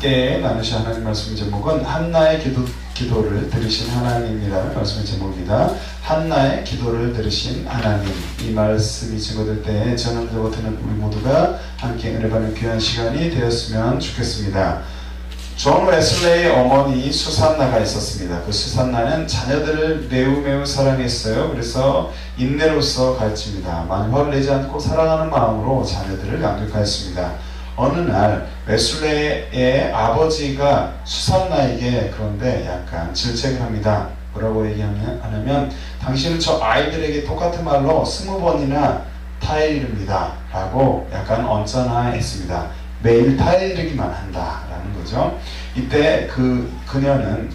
함께 나누실 하나님 말씀 제목은 한나의 기도를 들으신 하나님이라는 말씀의 제목입니다. 한나의 기도를 들으신 하나님. 이 말씀이 증거될 때 저는 저같은 우리 모두가 함께 은혜 받는 귀한 시간이 되었으면 좋겠습니다. 존 웨슬레의 어머니 수산나가 있었습니다. 그 수산나는 자녀들을 매우 사랑했어요. 그래서 인내로서 가르칩니다. 많이 화를 내지 않고 사랑하는 마음으로 자녀들을 양육하였습니다. 어느 날 웨슬레의 아버지가 수산나에게 그런데 약간 질책을 합니다. 뭐라고 얘기하냐면 당신은 저 아이들에게 똑같은 말로 20번이나 타이르입니다 라고 약간 언짢아했습니다. 매일 타이르기만 한다 라는 거죠. 이때 그녀는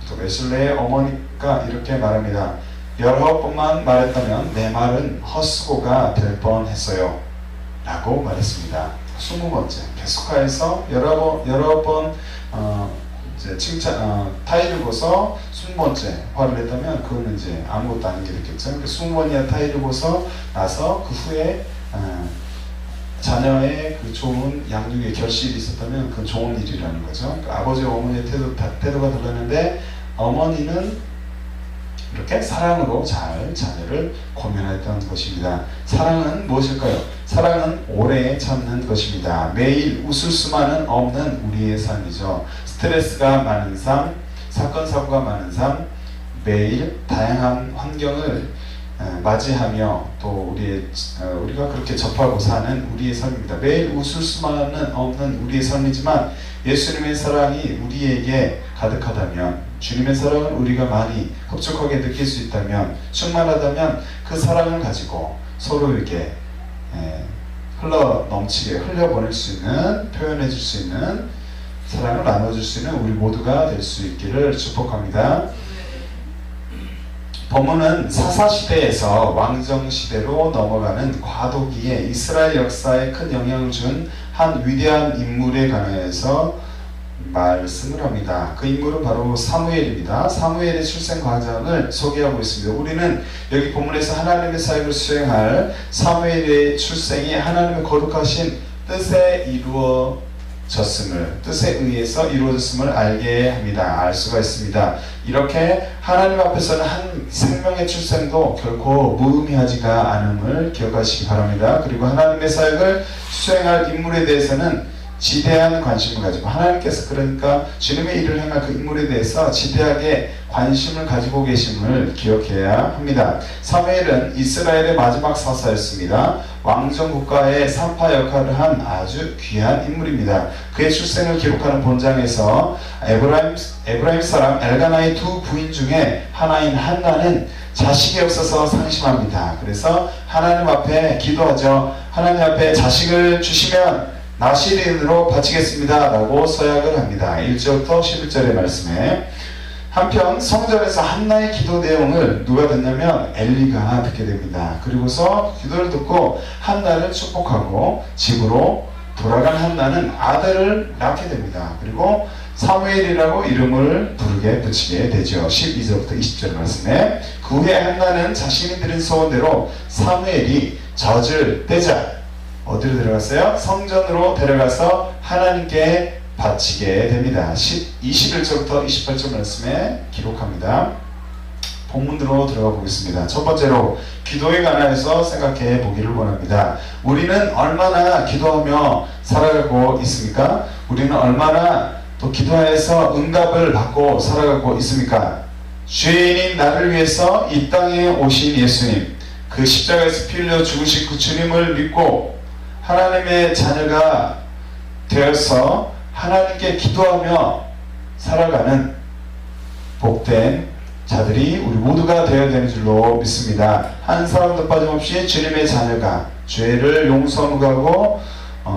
또 웨슬레의 어머니가 이렇게 말합니다. 19번만 말했다면 내 말은 헛수고가 될 뻔했어요 라고 말했습니다. 20번째 계속해서 여러 번 타이르고서 20번째 화를 냈다면 그거는 이제 아무것도 아닌 게 됐겠죠. 20번이나 타이르고서 나서 그 후에 자녀의 그 좋은 양육의 결실이 있었다면 그건 좋은 일이라는 거죠. 그 아버지와 어머니의 태도가 달랐는데 어머니는 이렇게 사랑으로 잘 자녀를 고면했던 것입니다. 사랑은 무엇일까요? 사랑은 오래 참는 것입니다. 매일 웃을 수만은 없는 우리의 삶이죠. 스트레스가 많은 삶, 사건 사고가 많은 삶, 매일 다양한 환경을 맞이하며 또 우리가 그렇게 접하고 사는 우리의 삶입니다. 매일 웃을 수만은 없는 우리의 삶이지만 예수님의 사랑이 우리에게 가득하다면, 주님의 사랑을 우리가 많이 흡족하게 느낄 수 있다면, 충만하다면 그 사랑을 가지고 서로에게 넘치게 흘려보낼 수 있는, 표현해 줄 수 있는, 사랑을 나눠줄 수 있는 우리 모두가 될 수 있기를 축복합니다. 본문은 사사시대에서 왕정시대로 넘어가는 과도기에 이스라엘 역사에 큰 영향을 준 한 위대한 인물에 관해서 말씀을 합니다. 그 인물은 바로 사무엘입니다. 사무엘의 출생 과정을 소개하고 있습니다. 우리는 여기 본문에서 하나님의 사역을 수행할 사무엘의 출생이 하나님의 거룩하신 뜻에 의해서 이루어졌음을 알게 합니다. 알 수가 있습니다. 이렇게 하나님 앞에서는 한 생명의 출생도 결코 무의미하지가 않음을 기억하시기 바랍니다. 그리고 하나님의 사역을 수행할 인물에 대해서는 지대한 관심을 가지고, 하나님께서 그러니까 주님의 일을 행할 그 인물에 대해서 지대하게 관심을 가지고 계심을 기억해야 합니다. 사무엘은 이스라엘의 마지막 사사였습니다. 왕정 국가의 산파 역할을 한 아주 귀한 인물입니다. 그의 출생을 기록하는 본장에서 에브라임 사람 엘가나의 두 부인 중에 하나인 한나는 자식이 없어서 상심합니다. 그래서 하나님 앞에 기도하죠. 하나님 앞에 자식을 주시면 나시린으로 바치겠습니다 라고 서약을 합니다. 1절부터 11절의 말씀에. 한편 성전에서 한나의 기도 내용을 누가 듣냐면 엘리가 듣게 됩니다. 그리고서 기도를 듣고 한나를 축복하고 집으로 돌아간 한나는 아들을 낳게 됩니다. 그리고 사무엘이라고 이름을 붙이게 되죠. 12절부터 20절 말씀에. 그 후에 한나는 자신이 드린 소원대로 사무엘이 젖을 떼자 어디로 데려갔어요? 성전으로 데려가서 하나님께 바치게 됩니다. 21절부터 28절 말씀에 기록합니다. 본문으로 들어가 보겠습니다. 첫 번째로 기도에 관해서 생각해 보기를 원합니다. 우리는 얼마나 기도하며 살아가고 있습니까? 우리는 얼마나 또 기도해서 응답을 받고 살아가고 있습니까? 죄인인 나를 위해서 이 땅에 오신 예수님, 그 십자가에서 피 흘려 죽으신 그 주님을 믿고 하나님의 자녀가 되어서 하나님께 기도하며 살아가는 복된 자들이 우리 모두가 되어야 되는 줄로 믿습니다. 한 사람도 빠짐없이 주님의 자녀가 죄를 용서하고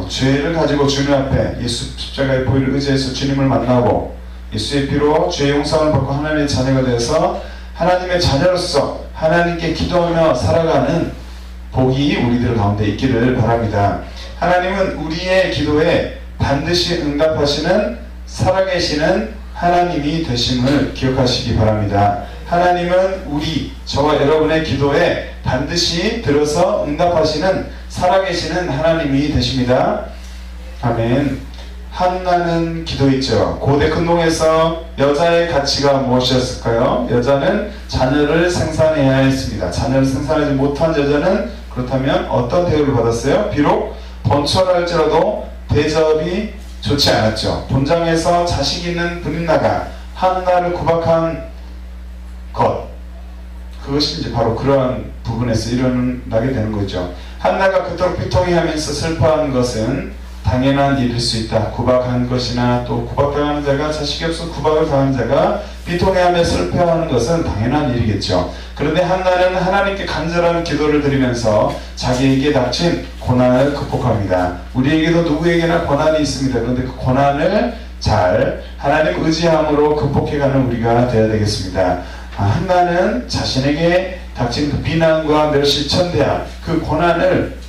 죄를 가지고 주님 앞에 예수 십자가의 보혈을 의지해서 주님을 만나고 예수의 피로 죄 용서를 받고 하나님의 자녀가 되어서 하나님의 자녀로서 하나님께 기도하며 살아가는 복이 우리들 가운데 있기를 바랍니다. 하나님은 우리의 기도에 반드시 응답하시는 살아계시는 하나님이 되심을 기억하시기 바랍니다. 하나님은 저와 여러분의 기도에 반드시 들어서 응답하시는 살아계시는 하나님이 되십니다. 아멘. 한나는 기도했죠. 고대 근동에서 여자의 가치가 무엇이었을까요? 여자는 자녀를 생산해야 했습니다. 자녀를 생산하지 못한 여자는 그렇다면 어떤 대우를 받았어요? 비록 번처할지라도 대접이 좋지 않았죠. 본장에서 자식 있는 브린나가 한나를 구박한 것, 그것이 이제 바로 그러한 부분에서 일어나게 되는 거죠. 한나가 그토록 비통해하면서 슬퍼하는 것은 당연한 일일 수 있다. 구박한 것이나 또 구박당하는 자가 자식이 없어 구박을 당한 자가 비통해하며 슬퍼하는 것은 당연한 일이겠죠. 그런데 한나는 하나님께 간절한 기도를 드리면서 자기에게 닥친 고난을 극복합니다. 우리에게도 누구에게나 고난이 있습니다. 그런데 그 고난을 잘 하나님 의지함으로 극복해가는 우리가 되어야 되겠습니다. 한나는 자신에게 닥친 그 비난과 멸시천대함, 그 고난을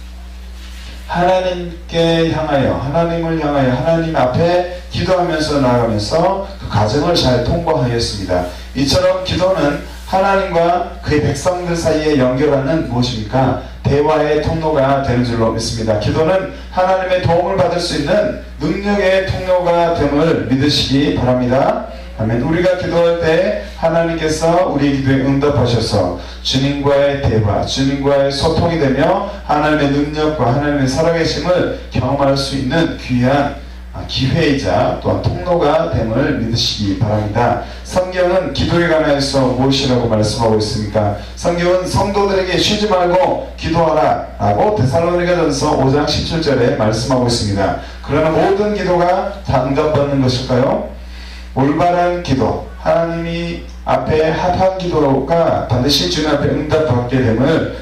하나님께 향하여, 하나님을 향하여 하나님 앞에 기도하면서 나아가면서 그 과정을 잘 통과하였습니다. 이처럼 기도는 하나님과 그의 백성들 사이에 연결하는 무엇입니까? 대화의 통로가 되는 줄로 믿습니다. 기도는 하나님의 도움을 받을 수 있는 능력의 통로가 됨을 믿으시기 바랍니다. 아멘. 우리가 기도할 때 하나님께서 우리의 기도에 응답하셔서 주님과의 대화, 주님과의 소통이 되며 하나님의 능력과 하나님의 살아계심을 경험할 수 있는 귀한 기회이자 또한 통로가 됨을 믿으시기 바랍니다. 성경은 기도에 관해서 무엇이라고 말씀하고 있습니까? 성경은 성도들에게 쉬지 말고 기도하라 라고 데살로니가전서 5장 17절에 말씀하고 있습니다. 그러나 모든 기도가 다 응답받는 것일까요? 올바른 기도, 하나님이 앞에 합한 기도가 반드시 주님 앞에 응답받게 됨을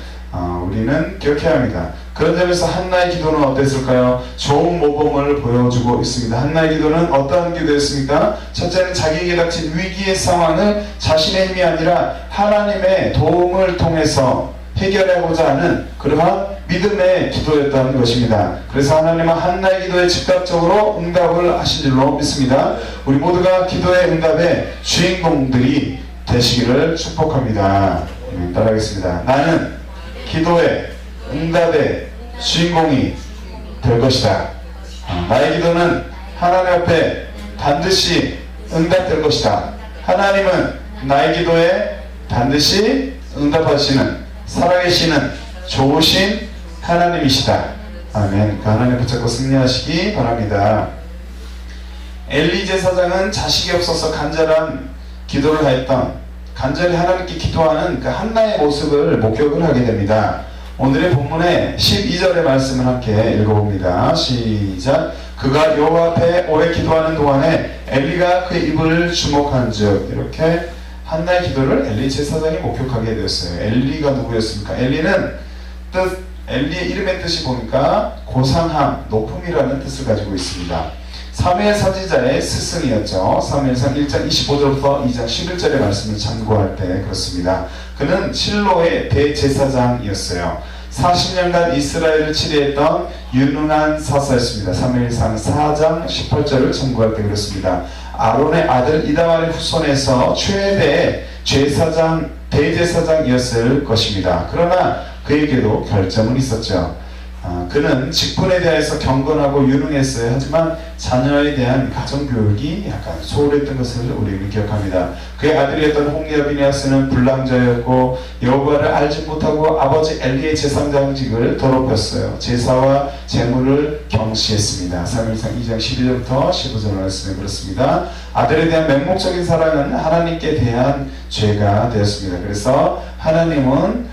우리는 기억해야 합니다. 그런 점에서 한나의 기도는 어땠을까요? 좋은 모범을 보여주고 있습니다. 한나의 기도는 어떠한 기도였습니까? 첫째는 자기에게 닥친 위기의 상황을 자신의 힘이 아니라 하나님의 도움을 통해서 해결하고자 하는 그러한 믿음의 기도였다는 것입니다. 그래서 하나님은 한나의 기도에 즉각적으로 응답을 하신 줄로 믿습니다. 우리 모두가 기도의 응답의 주인공들이 되시기를 축복합니다. 따라하겠습니다. 나는 기도의 응답의 주인공이 될 것이다. 나의 기도는 하나님 앞에 반드시 응답될 것이다. 하나님은 나의 기도에 반드시 응답하시는 살아계시는 좋으신 하나님이시다. 아멘. 그 하나님 붙잡고 승리하시기 바랍니다. 엘리 제사장은 자식이 없어서 간절한 기도를 하였던, 간절히 하나님께 기도하는 그 한나의 모습을 목격을 하게 됩니다. 오늘의 본문의 12절의 말씀을 함께 읽어봅니다. 시작. 그가 여호와 앞에 오래 기도하는 동안에 엘리가 그의 입을 주목한즉, 이렇게 한나의 기도를 엘리 제사장이 목격하게 되었어요. 엘리가 누구였습니까? 엘리는 엘리의 이름의 뜻이 보니까 고상함, 높음이라는 뜻을 가지고 있습니다. 사무엘 선지자의 스승이었죠. 사무엘상 1장 25절부터 2장 11절의 말씀을 참고할 때 그렇습니다. 그는 실로의 대제사장이었어요. 40년간 이스라엘을 치리했던 유능한 사사였습니다. 사무엘상 4장 18절을 참고할 때 그렇습니다. 아론의 아들 이다말의 후손에서 최대 대제사장이었을 것입니다. 그러나 그에게도 결점은 있었죠. 그는 직분에 대해서 경건하고 유능했어요. 하지만 자녀에 대한 가정교육이 약간 소홀했던 것을 우리는 기억합니다. 그의 아들이었던 홍야비냐스는 불량자였고 여호와를 알지 못하고 아버지 엘리의 제사장직을 더럽혔어요. 제사와 제물을 경시했습니다. 사무엘상 2장 12절부터 15절 말씀에 그렇습니다. 아들에 대한 맹목적인 사랑은 하나님께 대한 죄가 되었습니다. 그래서 하나님은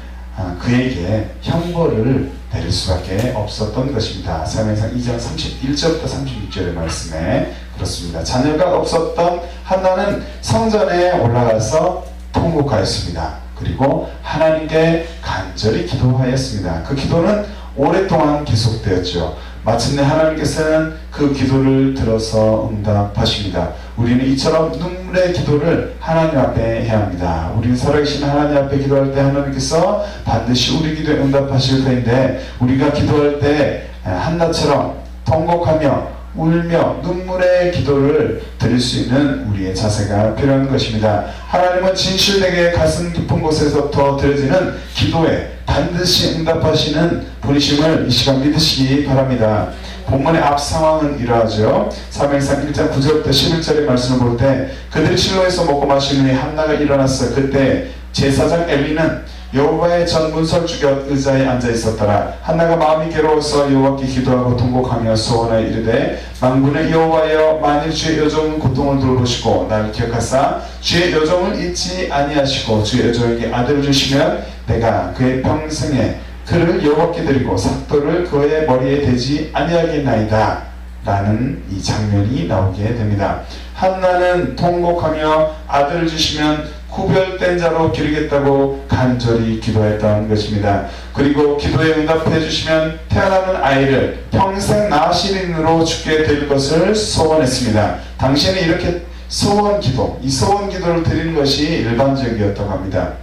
그에게 형벌을 내릴 수밖에 없었던 것입니다. 사무엘상 2장 31절부터 36절의 말씀에 그렇습니다. 자녀가 없었던 한나는 성전에 올라가서 통곡하였습니다. 그리고 하나님께 간절히 기도하였습니다. 그 기도는 오랫동안 계속되었죠. 마침내 하나님께서는 그 기도를 들어서 응답하십니다. 우리는 이처럼 눈물의 기도를 하나님 앞에 해야 합니다. 우리는 살아계신 하나님 앞에 기도할 때 하나님께서 반드시 우리 기도에 응답하실 터인데, 우리가 기도할 때 한나처럼 통곡하며 울며 눈물의 기도를 드릴 수 있는 우리의 자세가 필요한 것입니다. 하나님은 진실되게 가슴 깊은 곳에서부터 드려지는 기도에 반드시 응답하시는 분이심을 이 시간 믿으시기 바랍니다. 본문의 앞 상황은 이러하죠. 사무엘상 1장 9절부터 11절의 말씀을 볼 때 그들이 실로에서 먹고 마신 후에 한나가 일어났어. 그때 제사장 엘리는 여호와의 전 문설주 곁 의자에 앉아 있었더라. 한나가 마음이 괴로워서 여호와께 기도하고 통곡하며 소원하여 이르되 만군의 여호와여, 만일 주의 여종은 고통을 돌보시고 나를 기억하사 주의 여종을 잊지 아니하시고 주의 여종에게 아들을 주시면 내가 그의 평생에 그를 여호와께 드리고 삭도를 그의 머리에 대지 아니하겠나이다 라는 이 장면이 나오게 됩니다. 한나는 통곡하며 아들을 주시면 구별된 자로 기르겠다고 간절히 기도했던 것입니다. 그리고 기도에 응답해 주시면 태어나는 아이를 평생 나시린으로 죽게 될 것을 소원했습니다. 당시에는 이렇게 소원기도, 이 소원기도를 드리는 것이 일반적이었다고 합니다.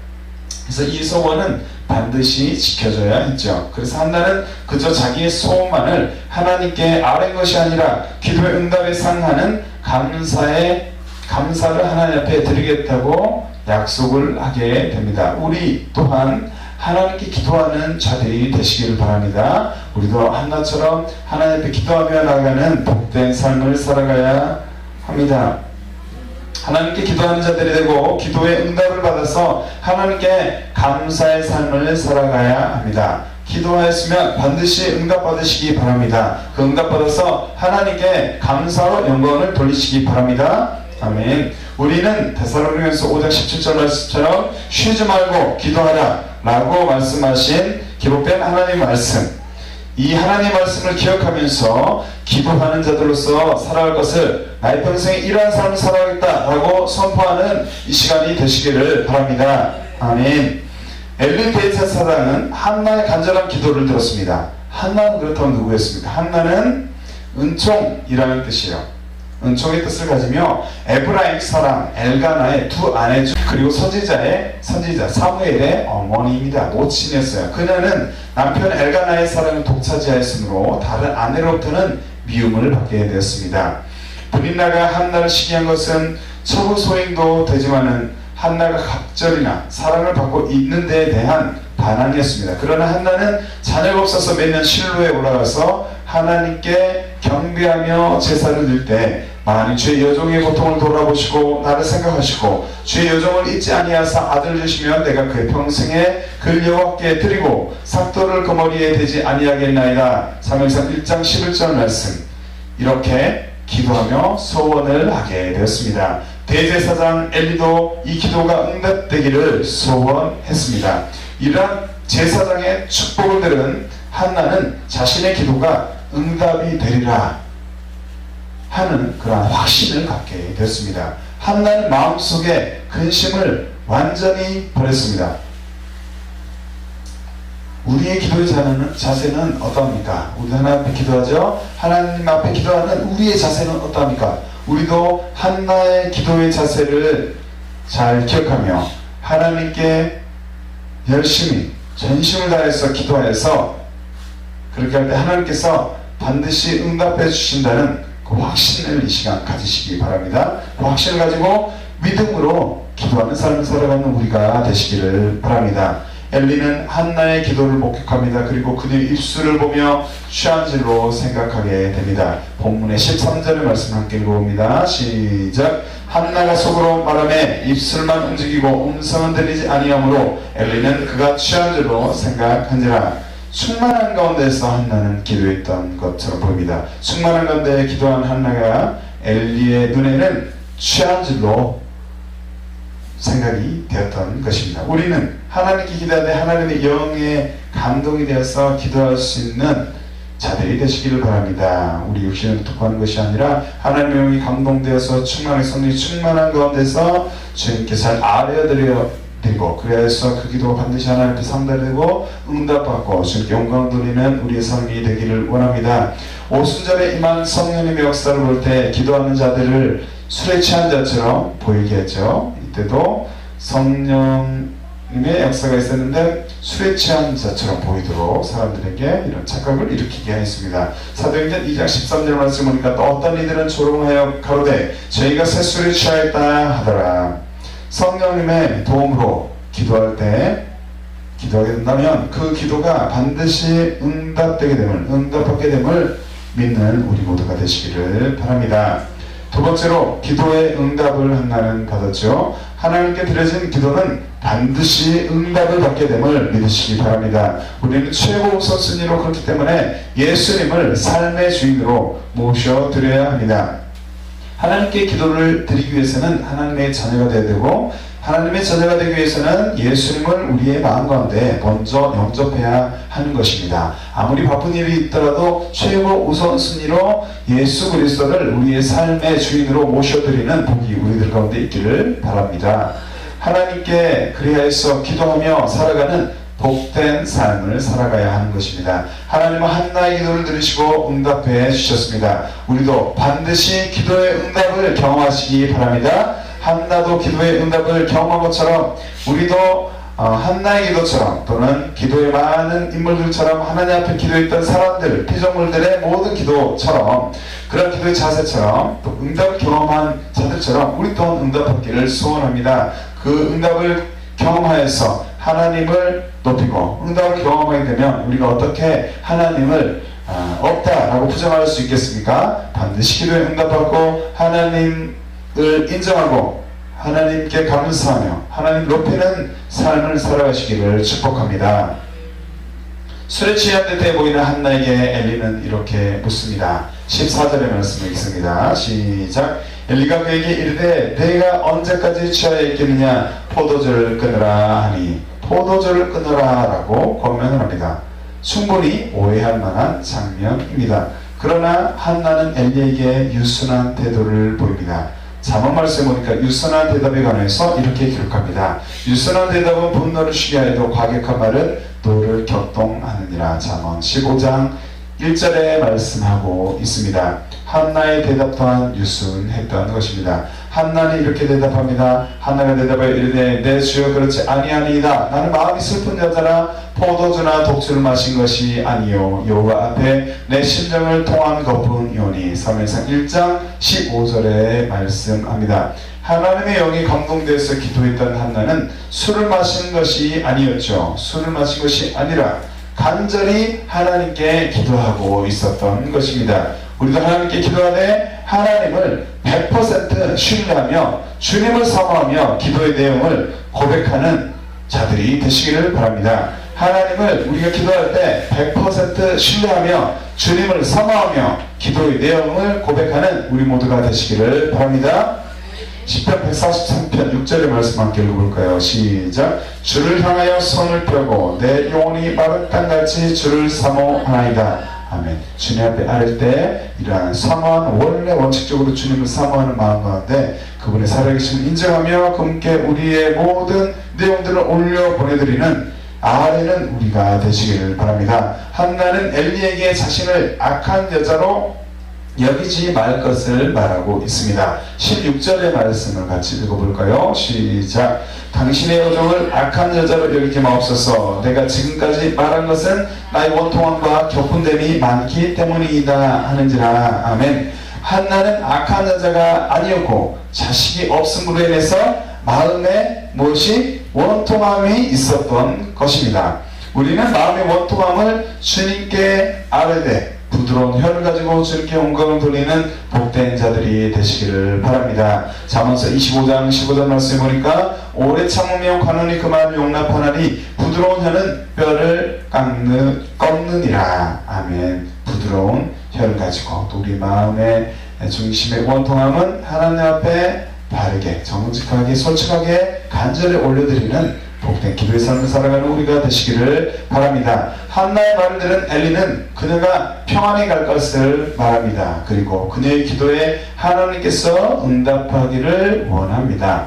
그래서 이 소원은 반드시 지켜져야 했죠. 그래서 한나는 그저 자기의 소원만을 하나님께 아뢰는 것이 아니라 기도의 응답에 상하는 감사를 하나님 앞에 드리겠다고 약속을 하게 됩니다. 우리 또한 하나님께 기도하는 자들이 되시기를 바랍니다. 우리도 한나처럼 하나님 앞에 기도하며 나가는 복된 삶을 살아가야 합니다. 하나님께 기도하는 자들이 되고 기도의 응답을 받아서 하나님께 감사의 삶을 살아가야 합니다. 기도하였으면 반드시 응답받으시기 바랍니다. 그 응답받아서 하나님께 감사로 영광을 돌리시기 바랍니다. 아멘. 우리는 데살로니가서 5장 17절 말씀처럼 쉬지 말고 기도하라 라고 말씀하신 기록된 하나님의 말씀, 이 하나님의 말씀을 기억하면서 기도하는 자들로서 살아갈 것을 나의 평생에 이러한 삶을 살아가겠다 라고 선포하는 이 시간이 되시기를 바랍니다. 아멘. 엘리 대제사장은 한나의 간절한 기도를 들었습니다. 한나는 그렇다면 누구였습니까? 한나는 은총이라는 뜻이에요. 은총의 뜻을 가지며 에브라임 사람 엘가나의 두 아내 중 그리고 선지자 사무엘의 어머니입니다. 모친이었어요. 그녀는 남편 엘가나의 사랑을 독차지하였으므로 다른 아내로부터는 미움을 받게 되었습니다. 브린나가 한나를 시기한 것은 처부 소행도 되지만은 한나가 갑절이나 사랑을 받고 있는 데에 대한 반항이었습니다. 그러나 한나는 자녀가 없어서 매년 실로에 올라가서 하나님께 경배하며 제사를 드릴 때 만일 주의 여종의 고통을 돌아보시고 나를 생각하시고 주의 여종을 잊지 아니하사 아들을 주시면 내가 그의 평생에 그를 여호와께 드리고 삭도를 그 머리에 대지 아니하겠나이다. 사무엘상 1장 11절 말씀, 이렇게 기도하며 소원을 하게 되었습니다. 대제사장 엘리도 이 기도가 응답되기를 소원했습니다. 이러한 제사장의 축복을 들은 한나는 자신의 기도가 응답이 되리라 하는 그러한 확신을 갖게 되었습니다. 한나는 마음속에 근심을 완전히 버렸습니다. 우리의 기도의 자세는 어떠합니까? 우리 하나님 앞에 기도하죠. 하나님 앞에 기도하는 우리의 자세는 어떠합니까? 우리도 한나의 기도의 자세를 잘 기억하며 하나님께 열심히 전심을 다해서 기도하여서 그렇게 할 때 하나님께서 반드시 응답해 주신다는 그 확신을 이 시간 가지시기 바랍니다. 그 확신을 가지고 믿음으로 기도하는 삶을 살아가는 우리가 되시기를 바랍니다. 엘리는 한나의 기도를 목격합니다. 그리고 그녀의 입술을 보며 취한 줄로 생각하게 됩니다. 본문의 13절의 말씀 함께 읽어봅니다. 시작. 한나가 속으로 말하며 입술만 움직이고 음성은 들리지 아니하므로 엘리는 그가 취한 줄로 생각한지라. 충만한 가운데서 한나는 기도했던 것처럼 보입니다. 충만한 가운데 기도한 한나가 엘리의 눈에는 취한 줄로 생각이 되었던 것입니다. 우리는 하나님께 기도할 때 하나님의 영에 감동이 되어서 기도할 수 있는 자들이 되시기를 바랍니다. 우리 육신을 독하는 것이 아니라 하나님의 영이 감동되어서 충만한 성령이 충만한 가운데서 주님께 잘 아뢰어드리고 그래서 그 기도가 반드시 하나님께 상달되고 응답받고 주님께 영광 돌리는 우리의 삶이 되기를 원합니다. 오순절에 임한 성령님의 역사를 볼 때 기도하는 자들을 술에 취한 자처럼 보이게 했죠. 이때도 성령님의 역사가 있었는데 술에 취한 자처럼 보이도록 사람들에게 이런 착각을 일으키게 했습니다. 사도행전 2장 13절 말씀 보니까 또 어떤 이들은 조롱하여 가로되 저희가 새술에 취하였다 하더라. 성령님의 도움으로 기도할 때 기도하게 된다면 그 기도가 반드시 응답받게 됨을 믿는 우리 모두가 되시기를 바랍니다. 두 번째로 기도의 응답을 한나는 받았죠. 하나님께 드려진 기도는 반드시 응답을 받게 됨을 믿으시기 바랍니다. 우리는 최고 우선순위로 그렇기 때문에 예수님을 삶의 주인으로 모셔드려야 합니다. 하나님께 기도를 드리기 위해서는 하나님의 자녀가 되어야 되고, 하나님의 자녀가 되기 위해서는 예수님을 우리의 마음 가운데 먼저 영접해야 하는 것입니다. 아무리 바쁜 일이 있더라도 최고 우선순위로 예수 그리스도를 우리의 삶의 주인으로 모셔드리는 복이 우리들 가운데 있기를 바랍니다. 하나님께 그리하여서 기도하며 살아가는 복된 삶을 살아가야 하는 것입니다. 하나님은 한나의 기도를 들으시고 응답해 주셨습니다. 우리도 반드시 기도의 응답을 경험하시기 바랍니다. 한나도 기도의 응답을 경험한 것처럼 우리도 한나의 기도처럼, 또는 기도의 많은 인물들처럼, 하나님 앞에 기도했던 사람들, 피조물들의 모든 기도처럼, 그런 기도의 자세처럼, 또 응답을 경험한 자들처럼 우리 또한 응답받기를 소원합니다. 그 응답을 경험하여서 하나님을 높이고, 응답을 경험하게 되면 우리가 어떻게 하나님을 없다라고 부정할 수 있겠습니까? 반드시 기도에 응답받고 하나님을 인정하고 하나님께 감사하며 하나님 높이는 삶을 살아가시기를 축복합니다. 술에 취한 듯해 보이는 한나에게 엘리는 이렇게 묻습니다. 14절의 말씀을 읽습니다. 시작. 엘리가 그에게 이르되 내가 언제까지 취하여 있겠느냐, 포도주를 끊으라 하니 포도주를 끊으라 라고 권면을 합니다. 충분히 오해할 만한 장면입니다. 그러나 한나는 엘리에게 유순한 태도를 보입니다. 잠언 말씀에 보니까 유순한 대답에 관해서 이렇게 기록합니다. 유순한 대답은 분노를 쉬게 하여도 과격한 말은 노를 격동하느니라. 잠언 15장 1절에 말씀하고 있습니다. 한나의 대답 또한 유순했던 것입니다. 한나는 이렇게 대답합니다. 한나가 대답하여 이르되 내 주여 그렇지 아니하니이다. 나는 마음이 슬픈 여자라 포도주나 독주를 마신 것이 아니요 여호와 앞에 내 심정을 통한 것뿐이오니. 사무엘상 1장 15절에 말씀합니다. 하나님의 영이 감동되어서 기도했던 한나는 술을 마신 것이 아니었죠. 술을 마신 것이 아니라 간절히 하나님께 기도하고 있었던 것입니다. 우리도 하나님께 기도하되 하나님을 100% 신뢰하며 주님을 사모하며 기도의 내용을 고백하는 자들이 되시기를 바랍니다. 하나님을 우리가 기도할 때 100% 신뢰하며 주님을 사모하며 기도의 내용을 고백하는 우리 모두가 되시기를 바랍니다. 시편 143편 6절의 말씀 함께 읽어볼까요? 시작. 주를 향하여 손을 펴고 내 영혼이 마른 땅같이 주를 사모하나이다. 아멘. 주님 앞에 아랠 때 이러한 사모하는, 원래 원칙적으로 주님을 사모하는 마음 가운데 그분의 살아계심을 인정하며 그분께 우리의 모든 내용들을 올려 보내드리는 아뢰는 우리가 되시기를 바랍니다. 한나는 엘리에게 자신을 악한 여자로 여기지 말 것을 말하고 있습니다. 16절의 말씀을 같이 읽어볼까요? 시작. 당신의 여종을 악한 여자로 여기지 마옵소서. 내가 지금까지 말한 것은 나의 원통함과 격분됨이 많기 때문이다 하는지라. 아멘. 한나는 악한 여자가 아니었고 자식이 없음으로 인해서 마음에 무엇이 원통함이 있었던 것입니다. 우리는 마음의 원통함을 주님께 아뢰되 부드러운 혀를 가지고 주님께 영광을 돌리는 복된 자들이 되시기를 바랍니다. 잠언서 25장 15절 말씀에 보니까 오래 참으며 관원이 그 마음을 용납하나니 부드러운 혀는 뼈를 꺾느니라. 아멘. 부드러운 혀를 가지고 또 우리 마음의 중심의 원통함은 하나님 앞에 바르게, 정직하게, 솔직하게 간절히 올려드리는 복된 기도의 삶을 살아가는 우리가 되시기를 바랍니다. 한나의 말을 들은 엘리는 그녀가 평안히 갈 것을 말합니다. 그리고 그녀의 기도에 하나님께서 응답하기를 원합니다.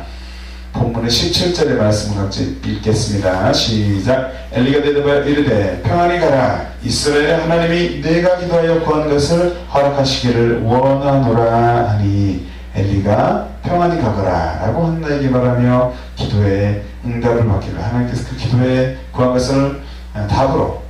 본문의 17절의 말씀을 같이 읽겠습니다. 시작. 엘리가 대답하여 이르되 평안히 가라. 이스라엘의 하나님이 내가 기도하여 구한 것을 허락하시기를 원하노라 하니. 엘리가 평안히 가거라 라고 한나에게 말하며 기도에 응답을 받기를, 하나님께서 그 기도에 구한 것을 답으로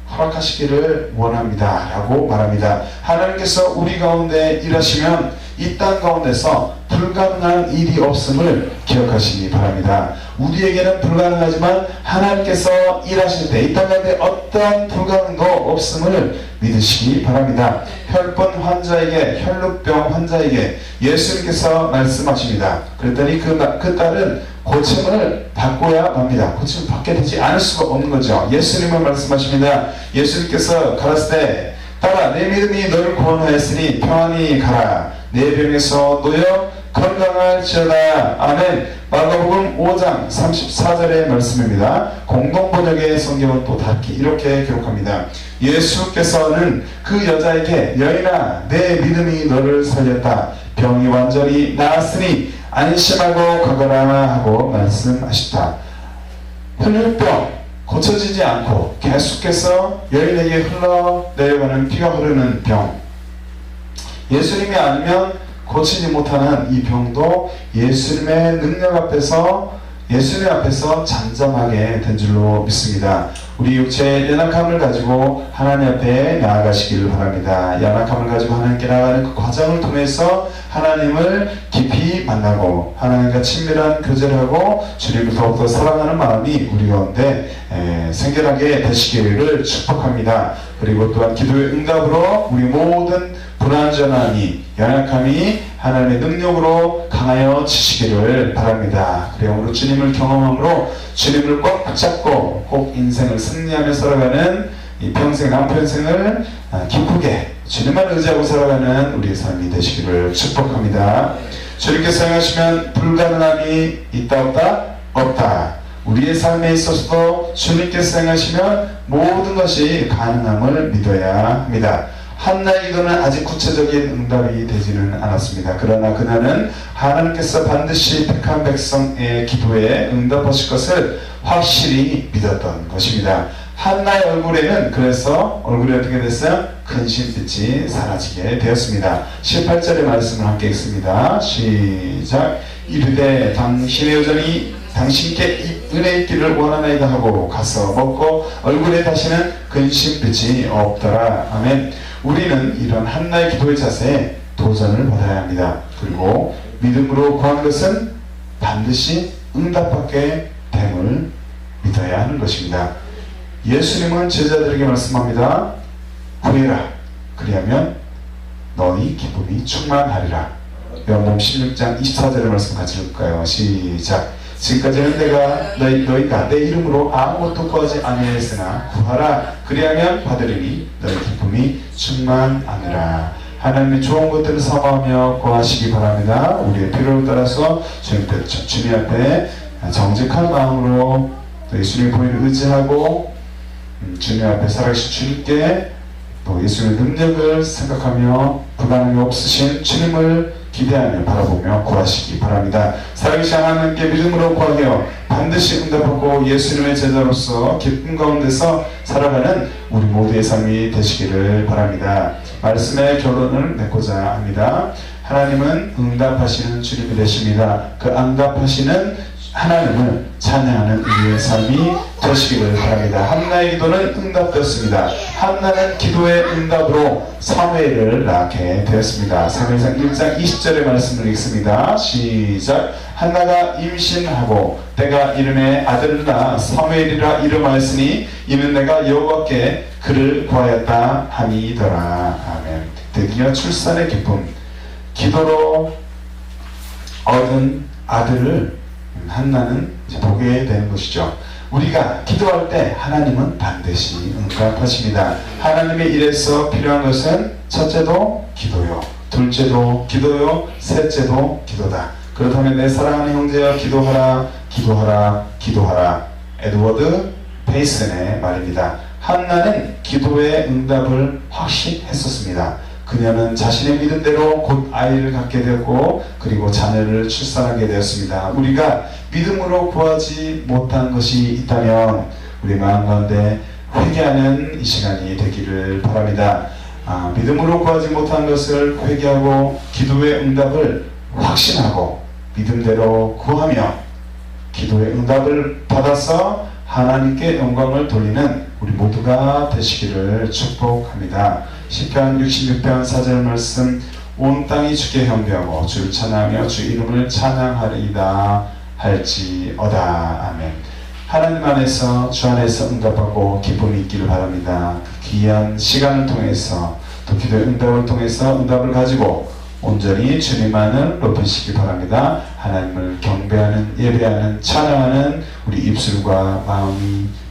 허락하시기를 원합니다 라고 말합니다. 하나님께서 우리 가운데 일하시면 이 땅 가운데서 불가능한 일이 없음을 기억하시기 바랍니다. 우리에게는 불가능하지만 하나님께서 일하실 때 이 땅 가운데 어떠한 불가능도 없음을 믿으시기 바랍니다. 혈분 환자에게, 혈루병 환자에게 예수님께서 말씀하십니다. 그랬더니 그 딸은 고침을 받고야 맙니다. 고침을 받게 되지 않을 수가 없는 거죠. 예수님은 말씀하십니다. 예수님께서 가라사대 때 딸아, 내 믿음이 너를 구원하였으니 평안히 가라. 내 병에서 놓여 건강할지어다. 아멘. 마가복음 5장 34절의 말씀입니다. 공동번역의 성경은 또 다르게 이렇게 기록합니다. 예수께서는 그 여자에게 여인아, 내 믿음이 너를 살렸다. 병이 완전히 나았으니 안심하고 가거라 하고 말씀하셨다. 혈류병 고쳐지지 않고 계속해서 여인에게 흘러내려가는 피가 흐르는 병, 예수님이 아니면 고치지 못하는 이 병도 예수님의 능력 앞에서, 예수님 앞에서 잠잠하게 된 줄로 믿습니다. 우리 육체의 연약함을 가지고 하나님 앞에 나아가시기를 바랍니다. 연약함을 가지고 하나님께 나아가는 그 과정을 통해서 하나님을 깊이 만나고 하나님과 친밀한 교제를 하고 주님을 더욱더 사랑하는 마음이 우리 가운데 생겨나게 되시기를 축복합니다. 그리고 또한 기도의 응답으로 우리 모든 불완전함이, 연약함이 하나님의 능력으로 강하여 지시기를 바랍니다. 그러므로 주님을 경험함으로 주님을 꼭 붙잡고 꼭 인생을 승리하며 살아가는 이 평생 남편생을 기쁘게 주님만 의지하고 살아가는 우리의 삶이 되시기를 축복합니다. 주님께서 행하시면 불가능함이 있다 없다? 없다. 우리의 삶에 있어서도 주님께서 행하시면 모든 것이 가능함을 믿어야 합니다. 한나의 기도는 아직 구체적인 응답이 되지는 않았습니다. 그러나 그녀는 하나님께서 반드시 택한 백성의 기도에 응답하실 것을 확실히 믿었던 것입니다. 한나의 얼굴에는 그래서 얼굴이 어떻게 됐어요? 근심빛이 사라지게 되었습니다. 18절의 말씀을 함께 읽습니다. 시작. 이르되 당신의 여전히 당신께 은혜 있기를 원하나이다 하고 가서 먹고 얼굴에 다시는 근심빛이 없더라. 아멘. 우리는 이런 한나의 기도의 자세에 도전을 받아야 합니다. 그리고 믿음으로 구한 것은 반드시 응답받게 됨을 믿어야 하는 것입니다. 예수님은 제자들에게 말씀합니다. 구해라. 그리하면 너희 기쁨이 충만하리라. 요한복음 16장 24절의 말씀 같이 읽을까요? 시작. 지금까지는 내가 너희가 내 이름으로 아무것도 구하지 아니하였으나 구하라. 그리하면 받으리니 너희 기쁨이 충만하니라. 하나님의 좋은 것들을 사모하며 구하시기 바랍니다. 우리의 필요를 따라서 주님 앞에 정직한 마음으로 예수님의 보이를 의지하고 주님 앞에 살아계신 주님께 또 예수님의 능력을 생각하며 불가능이 없으신 주님을 기대하며 바라보며 구하시기 바랍니다. 살아계신 하나님께 믿음으로 구하며 반드시 응답하고 예수님의 제자로서 기쁨 가운데서 살아가는 우리 모두의 삶이 되시기를 바랍니다. 말씀의 결론을 맺고자 합니다. 하나님은 응답하시는 주님이 되십니다. 그 응답하시는 하나님을 찬양하는 우리의 삶이 되시기를 바랍니다. 한나의 기도는 응답되었습니다. 한나는 기도의 응답으로 사무엘을 낳게 되었습니다. 사무엘상 1장 20절의 말씀을 읽습니다. 시작. 한나가 임신하고 때가 이름에 아들을 낳아 사무엘이라 이름하였으니 이는 내가 여호와께 그를 구하였다 함이더라. 아멘. 드디어 출산의 기쁨, 기도로 얻은 아들을 한나는 보게 되는 것이죠. 우리가 기도할 때 하나님은 반드시 응답하십니다. 하나님의 일에서 필요한 것은 첫째도 기도요, 둘째도 기도요, 셋째도 기도다. 그렇다면 내 사랑하는 형제여 기도하라, 기도하라, 기도하라. 에드워드 페이슨의 말입니다. 한나는 기도의 응답을 확신했었습니다. 그녀는 자신의 믿음대로 곧 아이를 갖게 되었고 그리고 자녀를 출산하게 되었습니다. 우리가 믿음으로 구하지 못한 것이 있다면 우리 마음 가운데 회개하는 이 시간이 되기를 바랍니다. 믿음으로 구하지 못한 것을 회개하고 기도의 응답을 확신하고 믿음대로 구하며 기도의 응답을 받아서 하나님께 영광을 돌리는 우리 모두가 되시기를 축복합니다. 시편 66편 4절 말씀 온 땅이 주께 경배하고 주를 찬양하며 주 이름을 찬양하리이다 할지어다. 아멘. 하나님 안에서 주 안에서 응답하고 기쁨이 있기를 바랍니다. 귀한 시간을 통해서 또 기도의 응답을 통해서 응답을 가지고 온전히 주님만을 높이시기 바랍니다. 하나님을 경배하는, 예배하는, 찬양하는 우리 입술과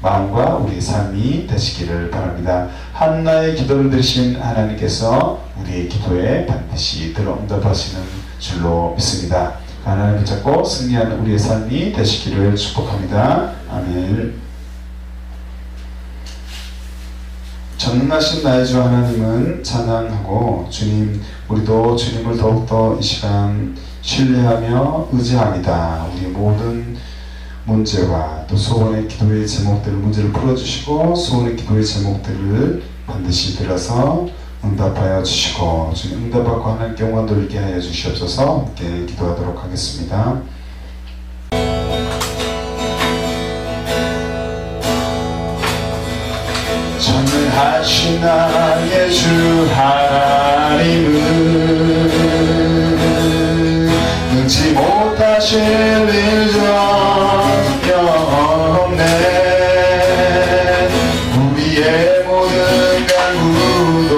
마음과 우리 삶이 되시기를 바랍니다. 한나의 기도를 들으신 하나님께서 우리의 기도에 반드시 들어 응답하시는 줄로 믿습니다. 하나님을 붙잡고 승리하는 우리의 삶이 되시기를 축복합니다. 아멘. 전능하신 나의 주 하나님은 찬양하고 주님, 우리도 주님을 더욱더 이 시간 신뢰하며 의지합니다. 우리 모든 문제와 또 소원의 기도의 제목들을 문제를 풀어주시고 소원의 기도의 제목들을 반드시 들어서 응답하여 주시고 주님 응답받고 하나님께 영광 돌리게 하여 주시옵소서. 함께 기도하도록 하겠습니다. 전능하신 나의 주 하나님은 능치 못하실 일 전혀 없네. 우리의 모든 간구도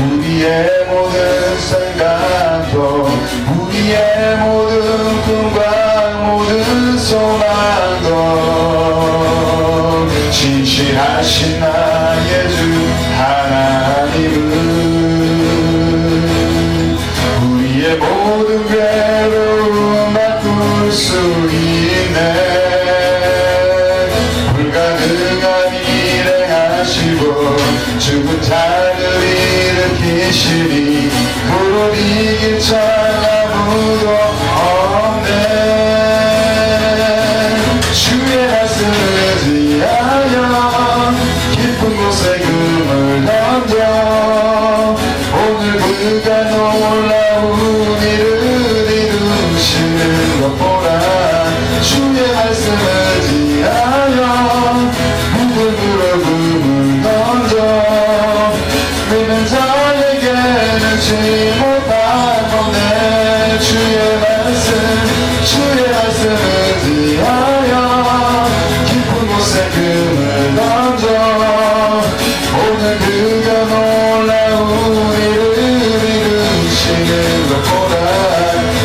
우리의 모든 생각도 우리의 모든 꿈과 모든 소망도 진실하신 나의 주 하나님은 우리의 모든 괴로움 바꿀 수 있네. 불가능한 일을 하시고 죽은 자를 일으키시니 그로 이길 자 아무도 없네. 주의 말씀을 의지하여 깊은 곳에 금을 던져 오늘 그가 놀라운 일을 이루시는 것 보라. 주의 말씀을 의지하여 무덤으로 금을 던져 믿는 자에게는 지 못한 건데. 주의 말씀 의지하여 깊은 곳에 금을 던져 오늘 그가 놀라운 일을 이루시는 것 보라.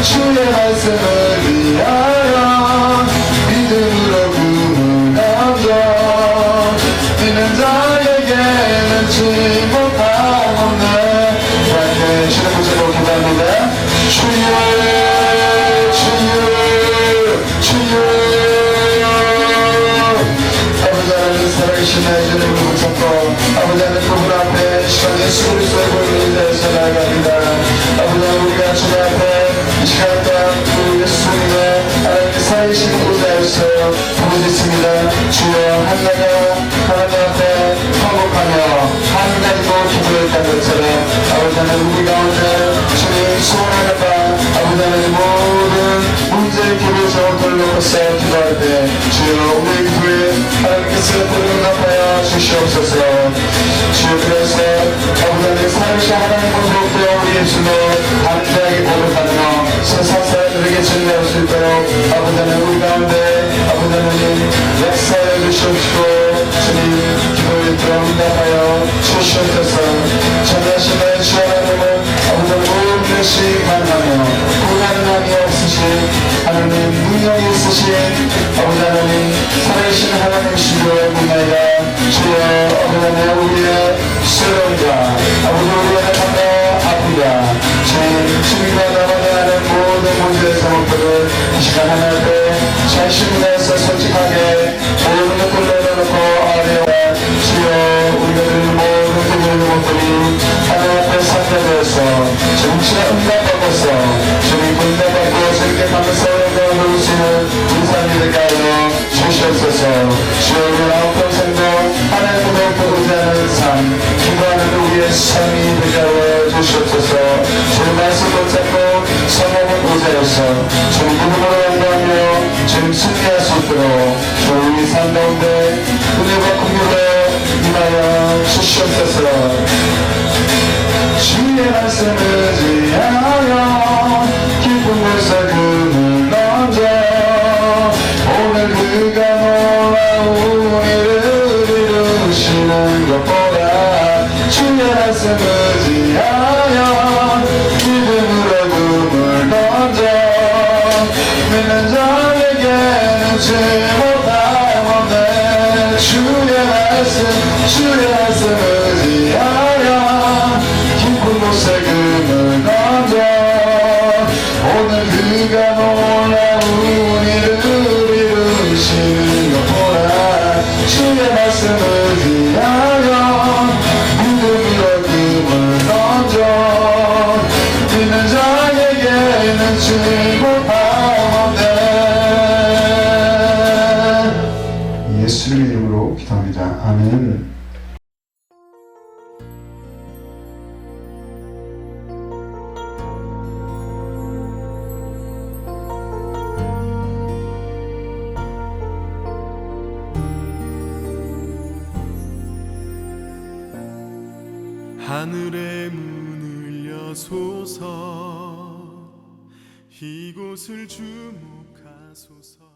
주의 말씀을 위하여 믿음으로 금을 던져 믿는 자에게는 지 못한 없네. 함께 주의 모습으로 기도합니다. 주여 살아계신 나의 주님을 붙잡고 아버지 하나님 그분 앞에 시간 예수 그리스도의 보혈을 의지해서 나아갑니다. 아버지 하나님 우리가 주님 앞에 이 시간 동안 그 예수님의 하나님의 살아계신 의지하였어요. 부르짖습니다. 주여 한나가 하나님 앞에 통곡하며 한 가지도 기도했던 것처럼 아버지 하나님 우리 가운데 주님 소원하는 바 아버지 하나님 모든 문제의 기도의 제목들을 놓고서 기도할 때 주여 우리의 기도에 하나님께서 응답하여 주시옵소서. 주여 그래서 아버지 하나님 살아계신 하나님을 부르며 우리 예수로 담대하게 고백하며 세상 사람들에게 증명할 수 있도록 아버지 하나님 우리 가운데 아버지 하나님 역사해 주시옵시고 주님 기도에 들어 응답하여 주시옵소서. 전하신 나의 주 하나님은 아버지 하나님 모든 것이 가능하며 불가능함이 없으신 하나님 능력이 있으신 아버지 하나님 살아계신 하나님이시고 믿나이다. 주여 아버지 하나님 우리의 쓰러움과 아버지 우리의 아픔과 주님과 나만이 하는 모든 문제의 제목들을 이 시간 하나님 앞에 자신을 내서 솔직하게 모든 것들을 내려놓고 아뢰어 주여 우리가 드리는 모든 제목들이 하나님 앞에 상대되어서 정치가 응답받고서 주님 응답받고 저렇게 가면서 영광을 누리시는 우리 삶이 되게 하여 주시옵소서. 주여 우리 아홉 평생도 하나님을 더욱더 의지하는 삶 기도하는 우리의 삶이 되게 하여 주시옵소서. 주님 말씀 붙잡고 성령을 의지하여서 주님 이름으로 영광하며 주님 승리할 수 있도록 주 우리 삶 가운데 은혜와 긍휼을 임하여 주시옵소서. 주의 말씀을 의지하여 말씀 의지하여 믿음으로 꿈을 던져 믿는 자에게는 못함없네. 주의 말씀 의지하여 깊은 곳에 금을 던져 오늘 그가 놀라운 일을 이루시는 것 보라. 주의 말씀 의지하여 믿음으로 금을 던져 믿는 자에게는 못함없네. 예수님의 이름으로 기도합니다. 아멘. 하늘의 문을 여소서 이곳을 주목하소서.